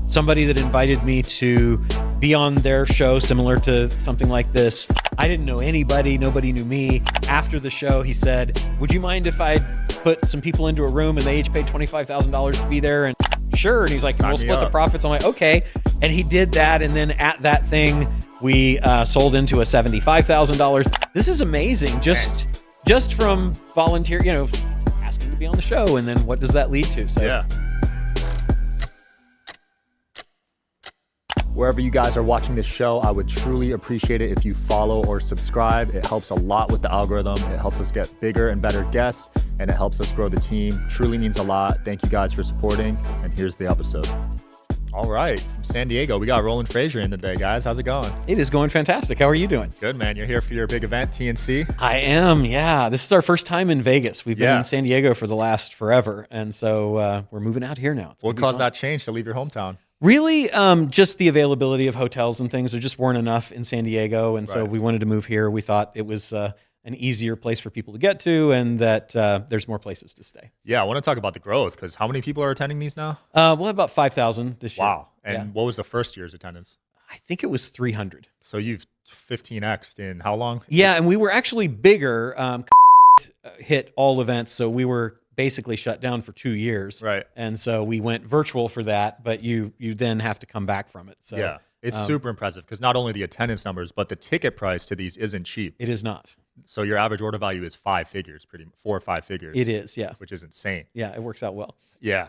somebody that invited me to be on their show, similar to something like this. I didn't know anybody. Nobody knew me. After the show, he said, would you mind if I put some people into a room and they each paid $25,000 to be there? And sure. And he's like, we'll split the profits. I'm like, okay. And he did that. And then at that thing, we sold into a $75,000. This is amazing. Just from volunteer, asking to be on the show. And then what does that lead to? So yeah. Wherever you guys are watching this show, I would truly appreciate it if you follow or subscribe. It helps a lot with the algorithm. It helps us get bigger and better guests, and it helps us grow the team. Truly means a lot. Thank you guys for supporting, and here's the episode. All right, from San Diego, we got Roland Frasier in today, guys. How's it going? It is going fantastic. How are you doing? Good, man. You're here for your big event, TNC? I am, yeah. This is our first time in Vegas. We've been in San Diego for the last forever, and so we're moving out here now. What caused that change to leave your hometown? Really, just the availability of hotels and things. There just weren't enough in San Diego, and so we wanted to move here. We thought it was an easier place for people to get to, and that there's more places to stay. Yeah, I want to talk about the growth, because how many people are attending these now? We'll have about 5,000 this year. Wow. And what was the first year's attendance? I think it was 300. So you've 15x'd in how long? Yeah, and we were actually bigger. Hit all events, so we were basically shut down for 2 years. Right. And so we went virtual for that, but you then have to come back from it. So yeah, it's super impressive, because not only the attendance numbers, but the ticket price to these isn't cheap. It is not. So your average order value is 4 or 5 figures. It is, yeah. Which is insane. Yeah, it works out well. Yeah.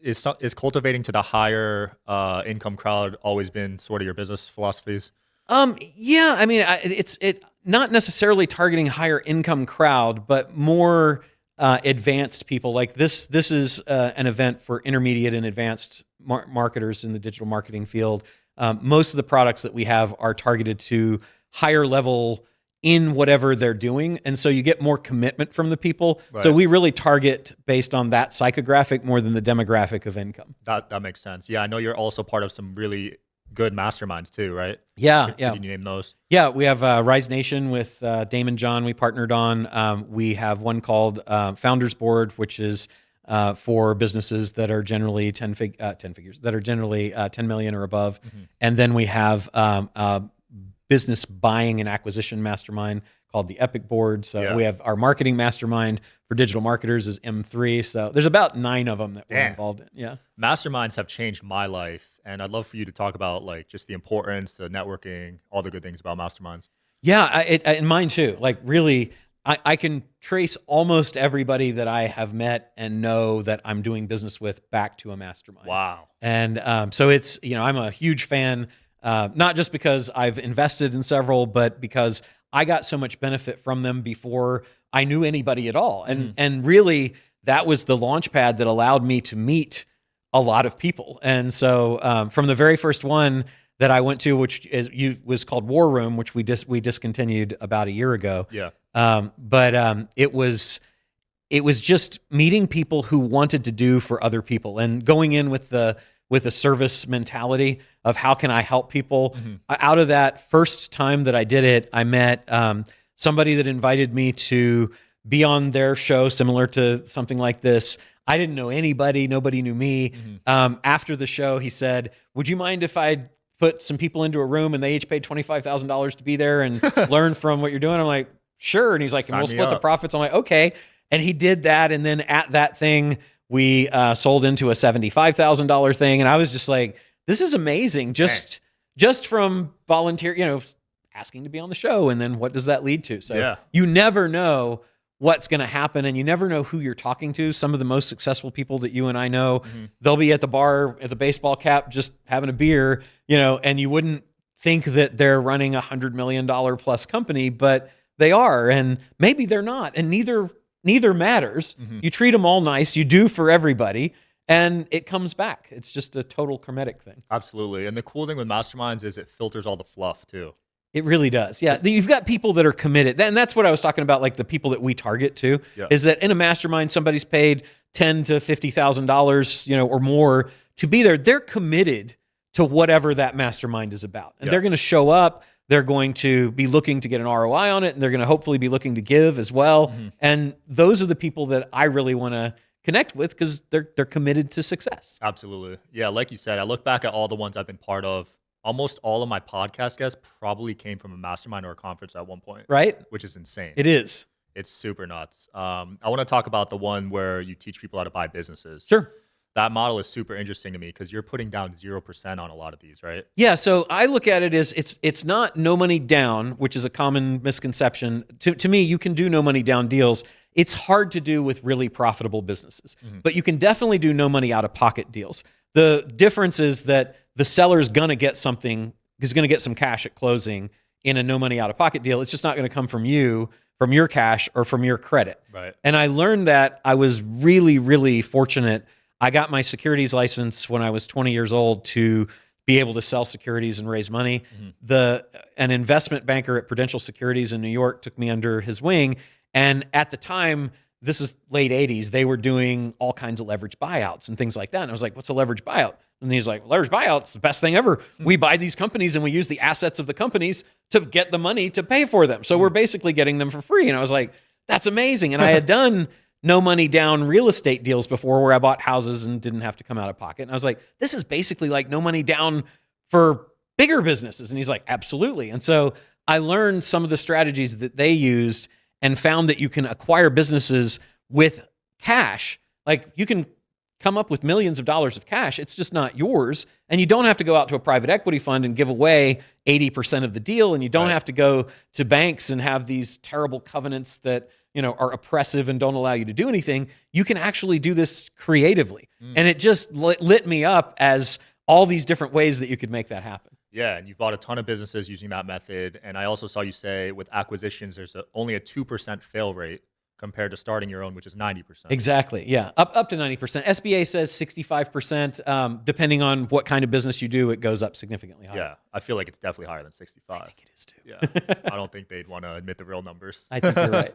Is cultivating to the higher income crowd always been sort of your business philosophies? Yeah, I mean, it's not necessarily targeting higher income crowd, but more advanced people. Like this is an event for intermediate and advanced marketers in the digital marketing field. Most of the products that we have are targeted to higher level in whatever they're doing, and so you get more commitment from the people. Right. So we really target based on that psychographic more than the demographic of income. That makes sense. Yeah, I know you're also part of some really good masterminds too, right? Yeah, Can you name those? Yeah, we have Rise Nation with Dame and John we partnered on. We have one called Founders Board, which is for businesses that are generally 10 figures, that are generally 10 million or above. Mm-hmm. And then we have business buying and acquisition mastermind called the Epic Board. So we have our marketing mastermind for digital marketers is M3. So there's about 9 of them that we're involved in. Yeah. Masterminds have changed my life, and I'd love for you to talk about like just the importance, the networking, all the good things about masterminds. Yeah, and mine too. Like really, I can trace almost everybody that I have met and know that I'm doing business with back to a mastermind. Wow. And so it's, I'm a huge fan, not just because I've invested in several, but because I got so much benefit from them before I knew anybody at all. And really, that was the launch pad that allowed me to meet a lot of people. And so from the very first one that I went to, which was called War Room, which we discontinued about a year ago. Yeah. But it was just meeting people who wanted to do for other people and going in with a service mentality of how can I help people. Mm-hmm. Out of that first time that I did it, I met somebody that invited me to be on their show, similar to something like this. I didn't know anybody. Nobody knew me. Mm-hmm. After the show, he said, would you mind if I put some people into a room and they each paid $25,000 to be there and learn from what you're doing? I'm like, sure. And he's like, and we'll split the profits. I'm like, okay. And he did that. And then at that thing, we sold into a $75,000 thing. And I was just like, this is amazing. Just from volunteer, asking to be on the show. And then what does that lead to? So you never know what's going to happen, and you never know who you're talking to. Some of the most successful people that you and I know, they'll be at the bar at the baseball cap, just having a beer, and you wouldn't think that they're running $100 million plus company, but they are. And maybe they're not. And neither matters. Mm-hmm. You treat them all nice. You do for everybody. And it comes back. It's just a total hermetic thing. Absolutely. And the cool thing with masterminds is it filters all the fluff too. It really does. Yeah. You've got people that are committed. And that's what I was talking about, like the people that we target too, is that in a mastermind, somebody's paid $10,000 to $50,000, or more to be there. They're committed to whatever that mastermind is about. And they're going to show up. They're going to be looking to get an ROI on it. And they're going to hopefully be looking to give as well. Mm-hmm. And those are the people that I really want to connect with because they're committed to success. Absolutely. Yeah, like you said, I look back at all the ones I've been part of. Almost all of my podcast guests probably came from a mastermind or a conference at one point. Right? Which is insane. It is. It's super nuts. I want to talk about the one where you teach people how to buy businesses. Sure. That model is super interesting to me because you're putting down 0% on a lot of these, right? Yeah, so I look at it as it's not no money down, which is a common misconception. To me, you can do no money down deals. It's hard to do with really profitable businesses, but you can definitely do no money out of pocket deals. The difference is that the seller's gonna get something, is gonna get some cash at closing in a no money out of pocket deal. It's just not gonna come from you, from your cash, or from your credit. Right. And I learned that. I was really, really fortunate. I got my securities license when I was 20 years old to be able to sell securities and raise money. An investment banker at Prudential Securities in New York took me under his wing. And at the time, this was late 80s, they were doing all kinds of leverage buyouts and things like that. And I was like, what's a leverage buyout? And he's like, leverage buyout's the best thing ever. We buy these companies and we use the assets of the companies to get the money to pay for them. So we're basically getting them for free. And I was like, that's amazing. And I had done no money down real estate deals before where I bought houses and didn't have to come out of pocket. And I was like, this is basically like no money down for bigger businesses. And he's like, absolutely. And so I learned some of the strategies that they used and found that you can acquire businesses with cash. Like you can come up with millions of dollars of cash. It's just not yours. And you don't have to go out to a private equity fund and give away 80% of the deal. And you don't have to go to banks and have these terrible covenants that, you know, are oppressive and don't allow you to do anything. You can actually do this creatively. And it just lit me up as all these different ways that you could make that happen. Yeah, and you've bought a ton of businesses using that method. And I also saw you say with acquisitions, there's only a 2% fail rate compared to starting your own, which is 90%. Exactly. Yeah. Up to 90%. SBA says 65%. Depending on what kind of business you do, it goes up significantly higher. Yeah. I feel like it's definitely higher than 65. I think it is too. Yeah. I don't think they'd want to admit the real numbers. I think you're right.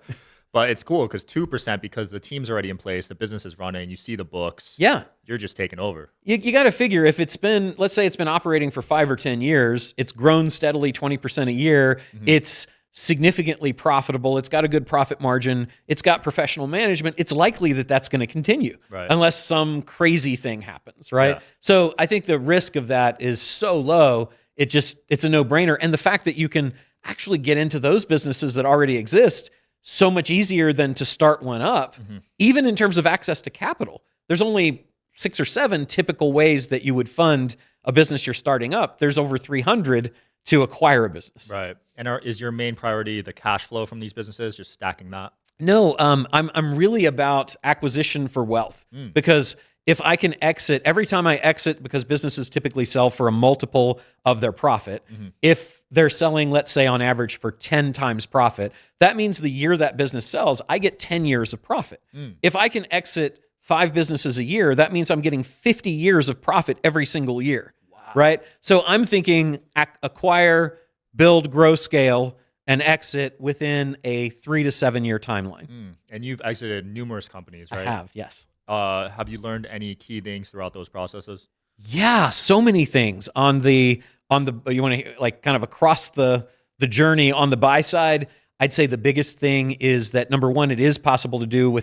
But it's cool because 2%, because the team's already in place, the business is running, you see the books. Yeah. You're just taking over. You got to figure if it's been, let's say it's been operating for 5 or 10 years, it's grown steadily 20% a year. It's significantly profitable. It's got a good profit margin. It's got professional management. It's likely that that's going to continue unless some crazy thing happens, right? Yeah. So I think the risk of that is so low. It's a no-brainer. And the fact that you can actually get into those businesses that already exist so much easier than to start one up, even in terms of access to capital. There's only 6 or 7 typical ways that you would fund a business you're starting up. There's over 300 to acquire a business. Right. And is your main priority the cash flow from these businesses, just stacking that? No, I'm really about acquisition for wealth because if I can exit, every time I exit, because businesses typically sell for a multiple of their profit, if they're selling, let's say on average for 10 times profit, that means the year that business sells, I get 10 years of profit. If I can exit 5 businesses a year, that means I'm getting 50 years of profit every single year, right? So I'm thinking acquire, build, grow, scale, and exit within a 3 to 7 year timeline. And you've exited numerous companies, right? I have, yes. Have you learned any key things throughout those processes? Yeah, so many things on the you want to like kind of across the journey on the buy side. I'd say the biggest thing is that number one, it is possible to do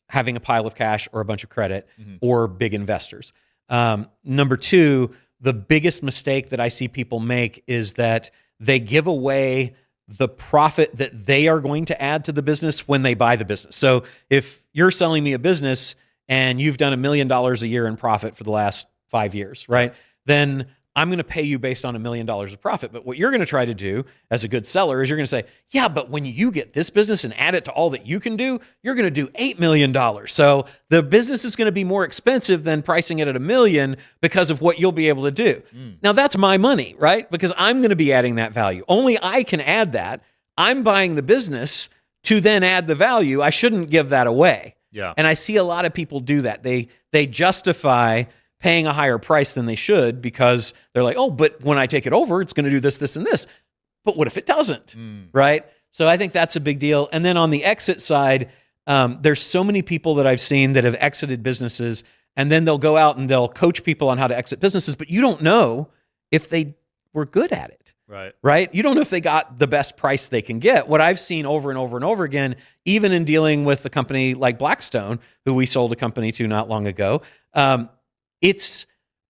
having a pile of cash or a bunch of credit or big investors. Number two, the biggest mistake that I see people make is that they give away the profit that they are going to add to the business when they buy the business. So if you're selling me a business and you've done $1 million a year in profit for the last 5 years, right? Then I'm going to pay you based on $1 million of profit. But what you're going to try to do as a good seller is you're going to say, yeah, but when you get this business and add it to all that you can do, you're going to do $8 million. So the business is going to be more expensive than pricing it at $1 million because of what you'll be able to do. Now that's my money, right? Because I'm going to be adding that value. Only I can add that. I'm buying the business to then add the value. I shouldn't give that away. Yeah. And I see a lot of people do that. They justify paying a higher price than they should because they're like, oh, but when I take it over, it's going to do this, this, and this. But what if it doesn't, right? So I think that's a big deal. And then on the exit side, there's so many people that I've seen that have exited businesses, and then they'll go out and they'll coach people on how to exit businesses, but you don't know if they were good at it. right? You don't know if they got the best price they can get. What I've seen over and over and over again, even in dealing with a company like Blackstone, who we sold a company to not long ago, it's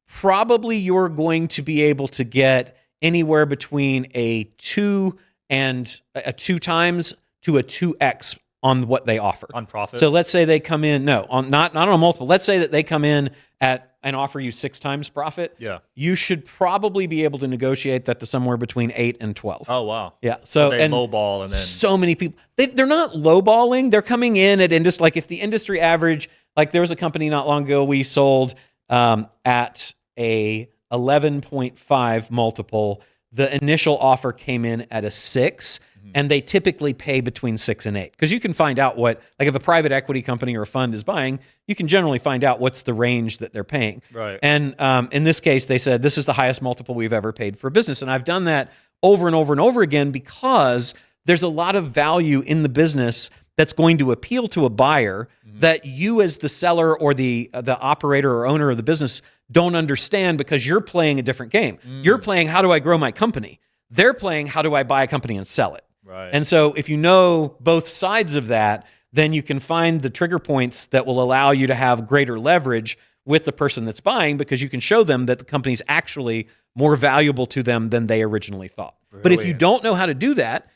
probably you're going to be able to get anywhere between a 2 times to a 2x on what they offer on profit. So let's say they come in, not on a multiple. Let's say that they come in at and offer you 6 times profit. Yeah, you should probably be able to negotiate that to somewhere between 8 and 12. Oh wow. Yeah. So they lowball, and then so many people they're not lowballing. They're coming in at like if the industry average, like there was a company not long ago we sold at a 11.5 multiple. The initial offer came in at a 6. And they typically pay between 6 and 8 because you can find out what, like if a private equity company or a fund is buying, you can generally find out what's the range that they're paying. Right. And in this case, they said, this is the highest multiple we've ever paid for a business. And I've done that over and over and over again because there's a lot of value in the business that's going to appeal to a buyer that you as the seller or the operator or owner of the business don't understand because you're playing a different game. You're playing, how do I grow my company? They're playing, how do I buy a company and sell it? Right. And so if you know both sides of that, then you can find the trigger points that will allow you to have greater leverage with the person that's buying because you can show them that the company's actually more valuable to them than they originally thought. Brilliant. But if you don't know how to do that,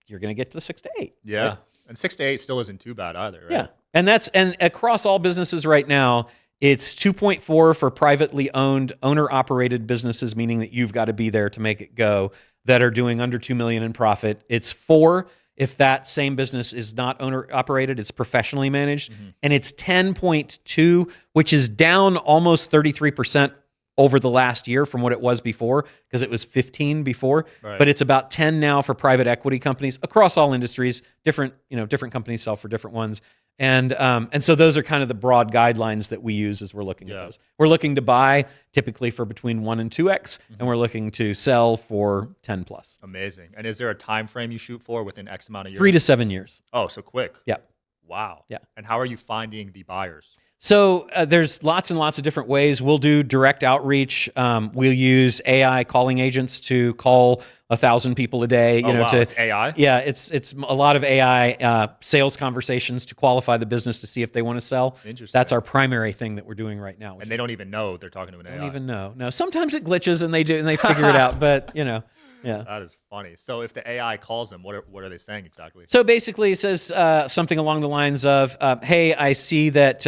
you're going to get to the 6 to 8. Yeah. Right? And 6 to 8 still isn't too bad either, right? Yeah. And across all businesses right now, it's 2.4 for privately owned, owner-operated businesses, meaning that you've got to be there to make it go, that are doing under $2 million in profit. It's 4 if that same business is not owner-operated, it's professionally managed. And it's 10.2, which is down almost 33% over the last year from what it was before, because it was 15 before. Right. But it's about 10 now for private equity companies across all industries. Different companies sell for different ones. And so those are kind of the broad guidelines that we use as we're looking at those. We're looking to buy typically for between 1 and 2x, and we're looking to sell for 10 plus. Amazing. And is there a time frame you shoot for within X amount of years? 3 to 7 years. Oh, so quick. Yeah. Wow. Yeah. And how are you finding the buyers? So there's lots and lots of different ways. We'll do direct outreach. We'll use AI calling agents to call 1,000 people a day. It's AI? Yeah, it's a lot of AI sales conversations to qualify the business to see if they want to sell. Interesting. That's our primary thing that we're doing right now. And they don't even know they're talking to an AI. Don't even know. No, sometimes it glitches and they figure it out. But yeah. That is funny. So if the AI calls them, what are they saying exactly? So basically, it says something along the lines of, "Hey, I see that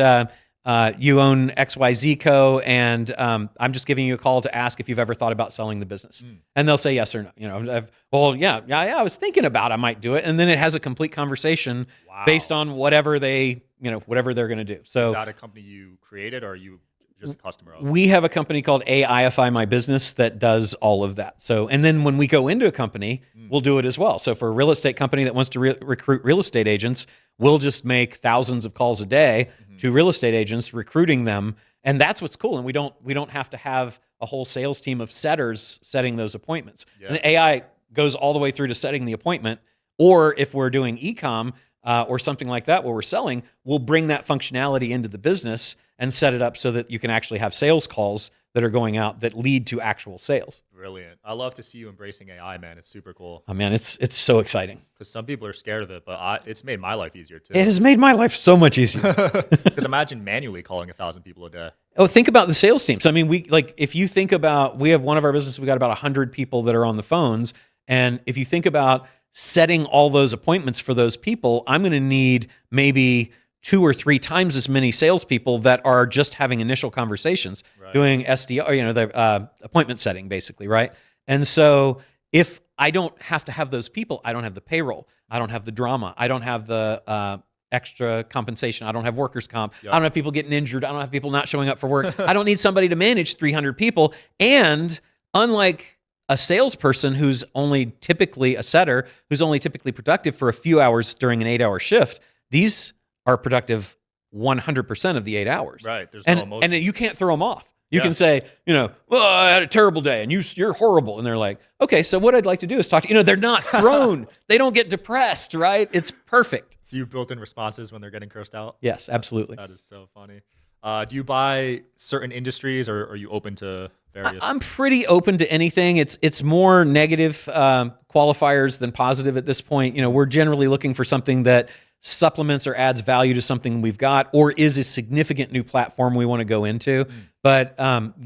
you own XYZ Co. and I'm just giving you a call to ask if you've ever thought about selling the business." And they'll say yes or no. I was thinking about I might do it, and then it has a complete conversation based on whatever they're going to do. So is that a company you created, or are you just a customer of? We have a company called AIify My Business that does all of that. So, and then when we go into a company, we'll do it as well. So for a real estate company that wants to recruit real estate agents, we'll just make thousands of calls a day to real estate agents, recruiting them. And that's what's cool. And we don't have to have a whole sales team of setters setting those appointments. Yeah. And the AI goes all the way through to setting the appointment. Or if we're doing e-com or something like that where we're selling, we'll bring that functionality into the business and set it up so that you can actually have sales calls that are going out that lead to actual sales. Brilliant. I love to see you embracing AI, man. It's super cool. Oh, man, it's so exciting. Because some people are scared of it, but it's made my life easier too. It has made my life so much easier. Because imagine manually calling 1,000 people a day. Oh, think about the sales teams. I mean, if you think about, we have one of our businesses, we got about 100 people that are on the phones. And if you think about setting all those appointments for those people, I'm going to need maybe 2 or 3 times as many salespeople that are just having initial conversations, doing SDR, the appointment setting, basically, right? And so if I don't have to have those people, I don't have the payroll, I don't have the drama, I don't have the extra compensation, I don't have workers' comp, I don't have people getting injured, I don't have people not showing up for work. I don't need somebody to manage 300 people. And unlike a salesperson who's only typically a setter, who's only typically productive for a few hours during an 8-hour shift, these are productive 100% of the 8 hours. Right. There's no emotion. And you can't throw them off. You can say, well, I had a terrible day and you're horrible. And they're like, okay, so what I'd like to do is talk to you. They're not thrown. They don't get depressed, right? It's perfect. So you've built in responses when they're getting cursed out? Yes, absolutely. That is so funny. Do you buy certain industries or are you open to various? I'm pretty open to anything. It's more negative qualifiers than positive at this point. We're generally looking for something that supplements or adds value to something we've got, or is a significant new platform we want to go into. But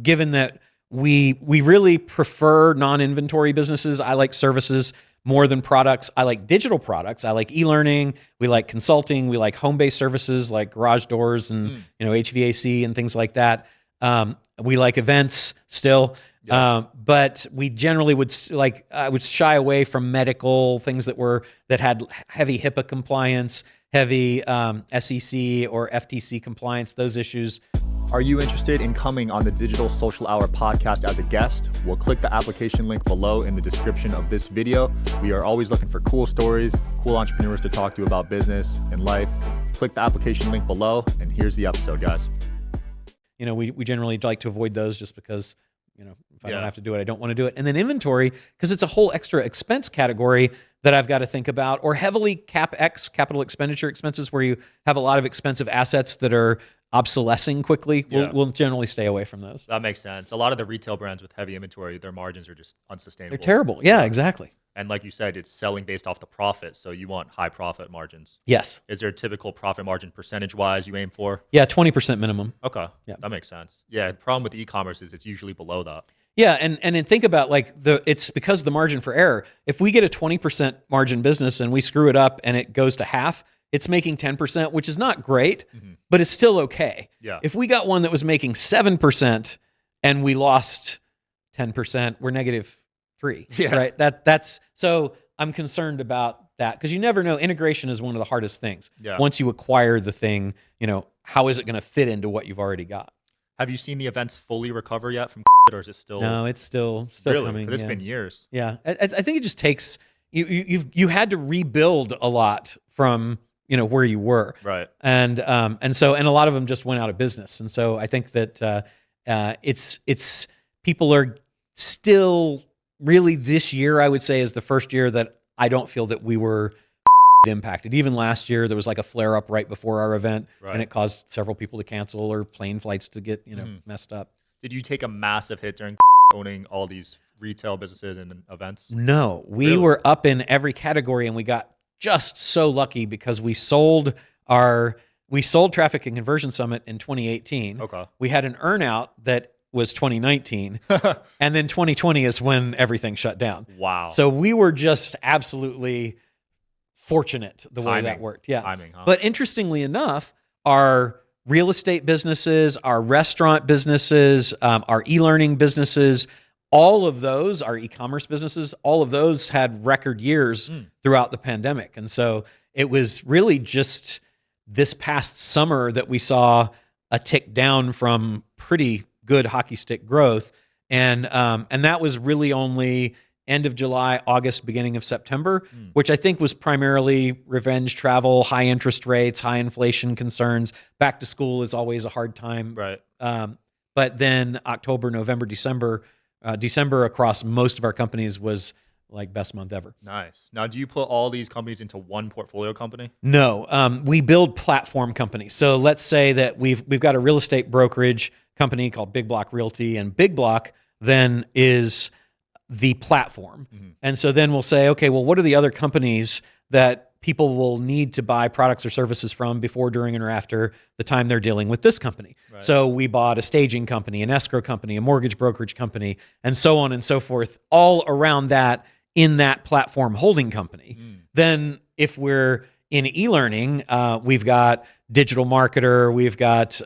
given that we really prefer non-inventory businesses, I like services more than products. I like digital products. I like e-learning. We like consulting. We like home-based services like garage doors and HVAC and things like that. We like events still. But we generally would I would shy away from medical things that had heavy HIPAA compliance, heavy SEC or FTC compliance, those issues. Are you interested in coming on the Digital Social Hour podcast as a guest? We'll click the application link below in the description of this video. We are always looking for cool stories, cool entrepreneurs to talk to about business and life. Click the application link below, and here's the episode, guys. We generally like to avoid those just because, if I don't have to do it, I don't want to do it. And then inventory, because it's a whole extra expense category that I've got to think about, or heavily CapEx, capital expenditure expenses, where you have a lot of expensive assets that are obsolescing quickly. We'll generally stay away from those. That makes sense. A lot of the retail brands with heavy inventory, their margins are just unsustainable. They're terrible. Yeah, exactly. And like you said, it's selling based off the profit. So you want high profit margins. Yes. Is there a typical profit margin percentage-wise you aim for? Yeah, 20% minimum. Okay. Yeah. That makes sense. Yeah, the problem with e-commerce is it's usually below that. Yeah, and then think about it's because of the margin for error. If we get a 20% margin business and we screw it up and it goes to half, it's making 10%, which is not great, but it's still okay. Yeah. If we got one that was making 7% and we lost 10%, we're -3. Yeah. Right. That's so I'm concerned about that, because you never know. Integration is one of the hardest things. Yeah. Once you acquire the thing, how is it going to fit into what you've already got? Have you seen the events fully recover yet from or is it still? No, it's still really? coming. 'Cause it's been years. Yeah, I think it just takes you had to rebuild a lot from where you were, Right. and a lot of them just went out of business, and so I think that it's people are still really, this year I would say is the first year that I don't feel that we were impacted. Even last year there was like a flare up right before our event, Right. and it caused several people to cancel or plane flights to get messed up. Did you take a massive hit during owning all these retail businesses and events? No, we Really? were up in every category, and we got just so lucky because we sold Traffic and Conversion Summit in 2018. Okay. We had an earnout that was 2019, and then 2020 is when everything shut down. Wow. So we were just absolutely fortunate the way that Timing. worked. Yeah. Timing, huh? But interestingly enough, our real estate businesses, our restaurant businesses, our e-learning businesses, all of those, our e-commerce businesses, all of those had record years throughout the pandemic. And so it was really just this past summer that we saw a tick down from pretty good hockey stick growth. And that was really only end of July, August, beginning of September, which I think was primarily revenge travel, high interest rates, high inflation concerns. Back to school is always a hard time. Right. But then October, November, December across most of our companies was like best month ever. Nice. Now, do you put all these companies into one portfolio company? No, we build platform companies. So let's say that we've got a real estate brokerage company called Big Block Realty, and Big Block then is the platform. And so then we'll say, okay, well, what are the other companies that people will need to buy products or services from before, during, and or after the time they're dealing with this company? Right. So we bought a staging company, an escrow company, a mortgage brokerage company, and so on and so forth, all around that in that platform holding company. Then if we're in e-learning, we've got Digital Marketer, we've got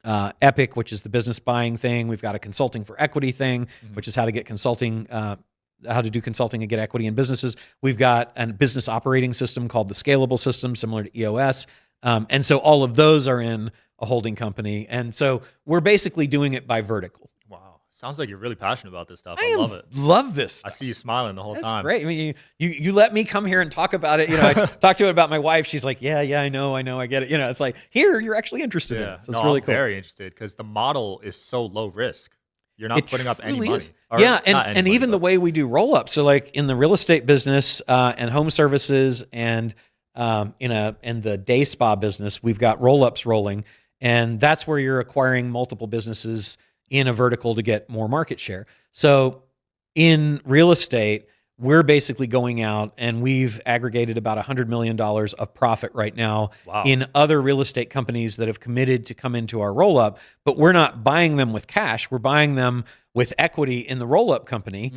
Epic, which is the business buying thing. We've got a consulting for equity thing, which is how to get consulting, how to do consulting and get equity in businesses. We've got a business operating system called the Scalable System, similar to EOS. And so all of those are in a holding company. And so we're basically doing it by vertical. Wow. Sounds like you're really passionate about this stuff. I love it. Love this I stuff. see you smiling the whole That's time. great. I mean, you let me come here and talk about it. I talked to it about my wife. She's like, yeah, I know, I get it. It's like, here, you're actually interested in Yeah. it. So it's really I'm cool. very interested because the model is so low risk. You're not It putting up any truly money. is. Or Yeah, not any and money, even the but- way we do roll up. So like in the real estate business and home services and in the day spa business, we've got roll ups rolling, and that's where you're acquiring multiple businesses in a vertical to get more market share. So in real estate, we're basically going out and we've aggregated about $100 million of profit right now in other real estate companies that have committed to come into our roll-up, but we're not buying them with cash. We're buying them with equity in the roll-up company.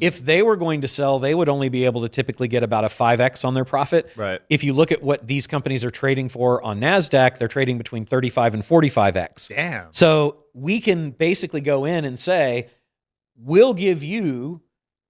If they were going to sell, they would only be able to typically get about a 5x on their profit. Right. If you look at what these companies are trading for on NASDAQ, they're trading between 35 and 45x. Damn. So we can basically go in and say, we'll give you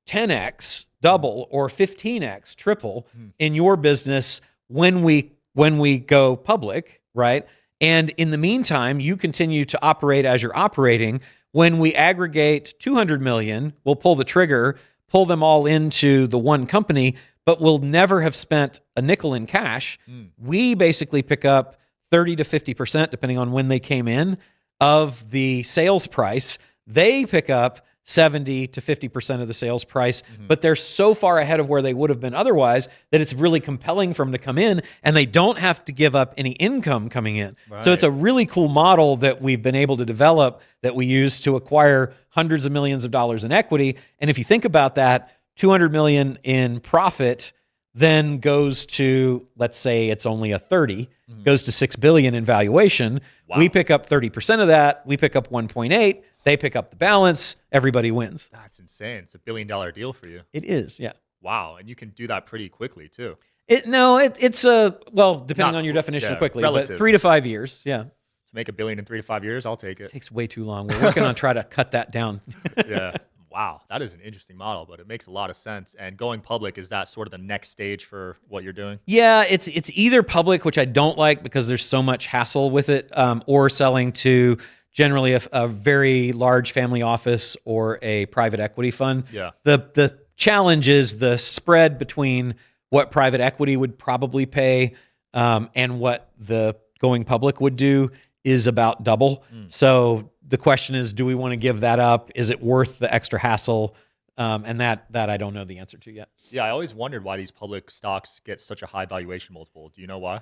10x, double, or 15x, triple in your business when we go public, right? And in the meantime, you continue to operate as you're operating. When we aggregate 200 million, we'll pull the trigger, pull them all into the one company, but we'll never have spent a nickel in cash. We basically pick up 30 to 50%, depending on when they came in, of the sales price. They pick up 70 to 50% of the sales price, but they're so far ahead of where they would have been otherwise that it's really compelling for them to come in, and they don't have to give up any income coming in. Right. So it's a really cool model that we've been able to develop that we use to acquire hundreds of millions of dollars in equity. And if you think about that, 200 million in profit then goes to, let's say it's only a 30, goes to 6 billion in valuation. Wow. We pick up 30% of that. We pick up 1.8. They pick up the balance. Everybody wins. That's insane. It's $1 billion deal for you. It is, yeah. Wow, and you can do that pretty quickly too. It's depending on your definition of quickly, relative. But 3 to 5 years, yeah. To make $1 billion in 3 to 5 years, I'll take it. It takes way too long. We're working on trying to cut that down. Yeah. Wow, that is an interesting model, but it makes a lot of sense. And going public, is that sort of the next stage for what you're doing? Yeah, it's either public, which I don't like because there's so much hassle with it, or selling to generally a very large family office or a private equity fund. Yeah. The challenge is the spread between what private equity would probably pay and what the going public would do is about double. So the question is, do we want to give that up? Is it worth the extra hassle? And that I don't know the answer to yet. Yeah, I always wondered why these public stocks get such a high valuation multiple. Do you know why?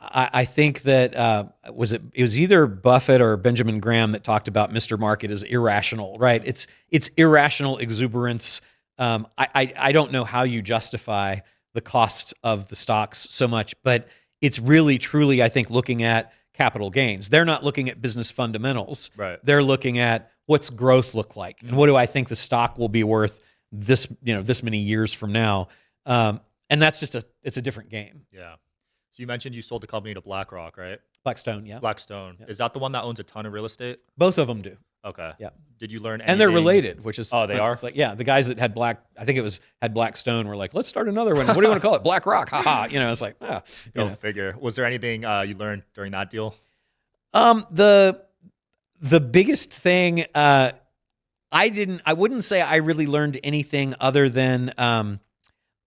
I think that it was either Buffett or Benjamin Graham that talked about Mr. Market as irrational, right? It's irrational exuberance. I don't know how you justify the cost of the stocks so much, but it's really truly, I think, looking at capital gains. They're not looking at business fundamentals. Right. They're looking at what's growth look like and what do I think the stock will be worth this many years from now. And that's it's a different game. Yeah. So you mentioned you sold the company to BlackRock, right? Blackstone, yeah. Blackstone. Yeah. Is that the one that owns a ton of real estate? Both of them do. Okay. Yeah. Did you learn anything? And they're related, which is... Oh, they are? It's like, yeah, the guys that had had Blackstone were like, let's start another one. What do you want to call it? BlackRock. Haha. It's like, Go figure. Was there anything you learned during that deal? The biggest thing, I wouldn't say I really learned anything other than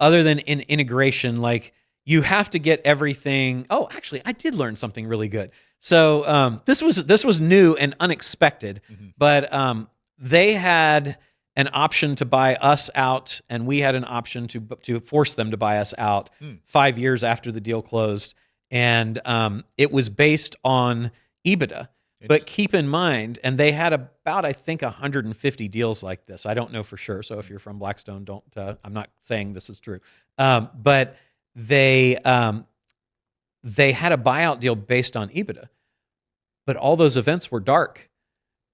in integration. Like, you have to get everything. Oh, actually, I did learn something really good. So this was new and unexpected, but they had an option to buy us out, and we had an option to force them to buy us out 5 years after the deal closed, and it was based on EBITDA. But keep in mind, and they had about, I think, 150 deals like this. I don't know for sure. So if you're from Blackstone, I'm not saying this is true, but they had a buyout deal based on EBITDA, but all those events were dark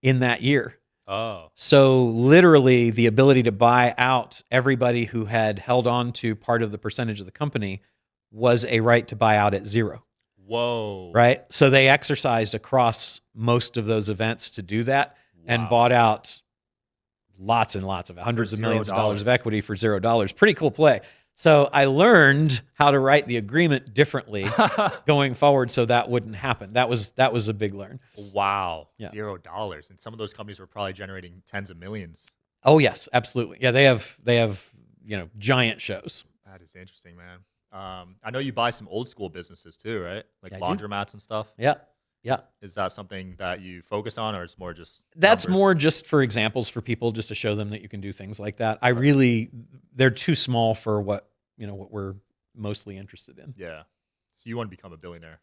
in that year. Oh. So literally the ability to buy out everybody who had held on to part of the percentage of the company was a right to buy out at zero. Whoa. Right? So they exercised across most of those events to do that and bought out lots and lots of hundreds of millions of dollars of equity for $0. Pretty cool play. So I learned how to write the agreement differently going forward so that wouldn't happen. That was a big learn. Wow. Yeah. $0. And some of those companies were probably generating tens of millions. Oh yes, absolutely. Yeah, they have giant shows. That is interesting, man. I know you buy some old school businesses too, right? Like laundromats and stuff. Yeah. Yeah. Is that something that you focus on, or it's more just That's numbers? more just for examples for people, just to show them that you can do things like that. They're too small for what we're mostly interested in. Yeah. So you want to become a billionaire?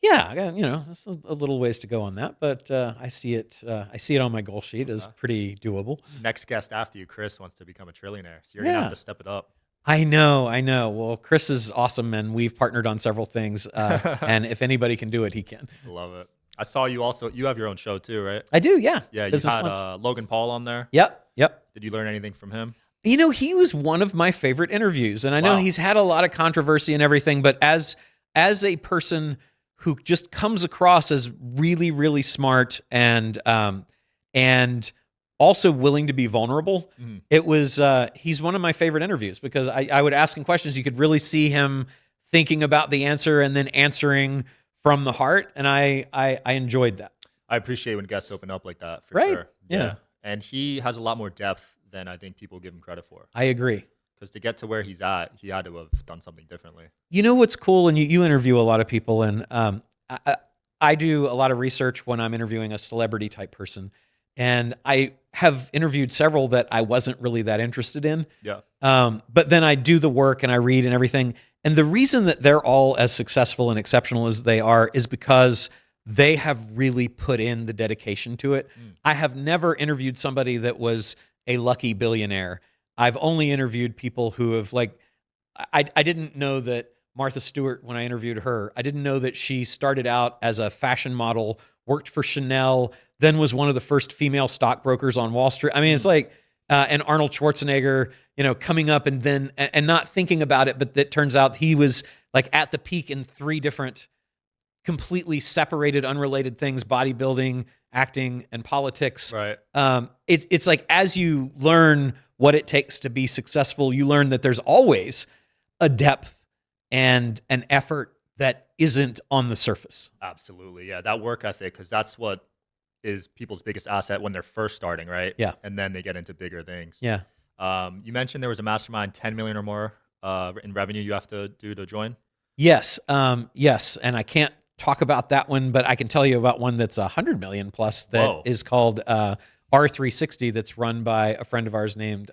Yeah, I got, it's a little ways to go on that, but I see it. I see it on my goal sheet as pretty doable. Next guest after you, Chris, wants to become a trillionaire, so you're gonna have to step it up. I know. Well, Chris is awesome, and we've partnered on several things. And if anybody can do it, he can. Love it. I saw you also. You have your own show too, right? I do. Yeah. Yeah. You Business had Lunch. Logan Paul on there. Yep. Did you learn anything from him? He was one of my favorite interviews, and I know he's had a lot of controversy and everything, but as a person who just comes across as really, really smart and also willing to be vulnerable, it was he's one of my favorite interviews because I would ask him questions. You could really see him thinking about the answer and then answering from the heart, and I enjoyed that. I appreciate when guests open up like that, for Right. sure. Yeah. And he has a lot more depth than I think people give him credit for. I agree. Because to get to where he's at, he had to have done something differently. You know what's cool, and you interview a lot of people, and I do a lot of research when I'm interviewing a celebrity type person, and I have interviewed several that I wasn't really that interested in. Yeah. But then I do the work and I read and everything, and the reason that they're all as successful and exceptional as they are is because they have really put in the dedication to it. I have never interviewed somebody that was a lucky billionaire. I've only interviewed people who have I didn't know that Martha Stewart, when I interviewed her, I didn't know that she started out as a fashion model, worked for Chanel, then was one of the first female stockbrokers on Wall Street. I mean, it's and Arnold Schwarzenegger, coming up and then, and not thinking about it, but that turns out he was at the peak in 3 different completely separated, unrelated things: bodybuilding, acting, and politics. Right. It's as you learn what it takes to be successful, you learn that there's always a depth and an effort that isn't on the surface. Absolutely. Yeah. That work ethic, because that's what is people's biggest asset when they're first starting, right? Yeah. And then they get into bigger things. Yeah. You mentioned there was a mastermind, 10 million or more in revenue you have to do to join. Yes. Yes. And I can't talk about that one, but I can tell you about one that's 100 million plus that is called R360, that's run by a friend of ours named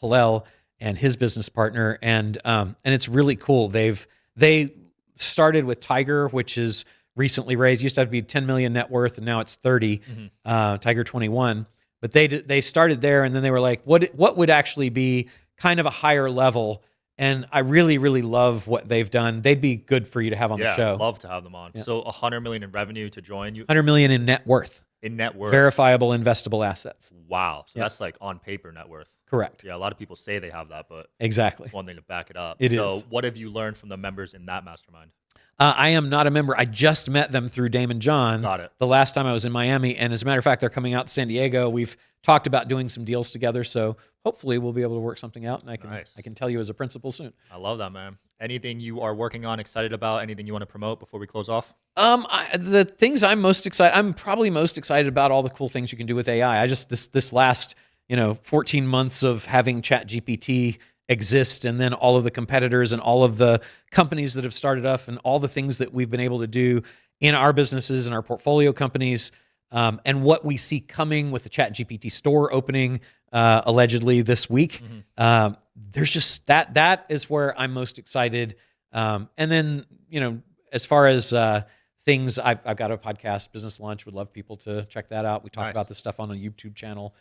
Hillel and his business partner, and it's really cool. They started with Tiger, which is recently raised. Used to have to be 10 million net worth, and now it's 30. Tiger 21, but they started there, and then they were like, what would actually be kind of a higher level? And I really, really love what they've done. They'd be good for you to have on the show. I'd love to have them on. Yeah. So 100 million in revenue to join you. 100 million in net worth. In net worth. Verifiable investable assets. Wow. So that's on paper net worth. Correct. Yeah, a lot of people say they have that, but exactly, it's one thing to back it up. It is. So what have you learned from the members in that mastermind? I am not a member. I just met them through Dame and John. Got it. The last time I was in Miami, and as a matter of fact, they're coming out to San Diego. We've talked about doing some deals together, so hopefully we'll be able to work something out, and I can tell you as a principal soon. I love that, man. Anything you are working on, excited about? Anything you want to promote before we close off? The things I'm probably most excited about all the cool things you can do with AI. I just this last 14 months of having ChatGPT exist, and then all of the competitors and all of the companies that have started up, and all the things that we've been able to do in our businesses and our portfolio companies, and what we see coming with the ChatGPT store opening allegedly this week. There's just that is where I'm most excited. And then as far as things, I've got a podcast, Business Lunch. Would love people to check that out. We talk about this stuff on a YouTube channel.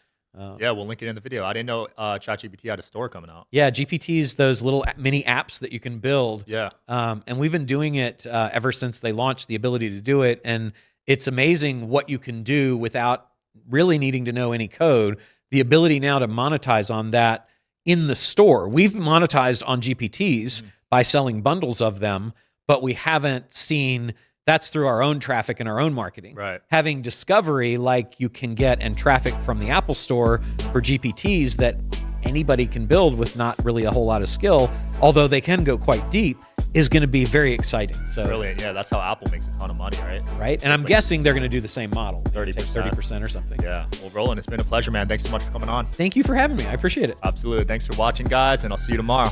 Yeah, we'll link it in the video. I didn't know ChatGPT had a store coming out. Yeah, GPTs, those little mini apps that you can build. Yeah. And we've been doing it ever since they launched the ability to do it. And it's amazing what you can do without really needing to know any code. The ability now to monetize on that in the store. We've monetized on GPTs by selling bundles of them, but we haven't seen... That's through our own traffic and our own marketing. Right. Having discovery like you can get and traffic from the Apple Store for GPTs that anybody can build with not really a whole lot of skill, although they can go quite deep, is going to be very exciting. So brilliant. Yeah, that's how Apple makes a ton of money, right? Right. And I'm guessing they're going to do the same model. 30%. 30% or something. Yeah. Well, Roland, it's been a pleasure, man. Thanks so much for coming on. Thank you for having me. I appreciate it. Absolutely. Thanks for watching, guys, and I'll see you tomorrow.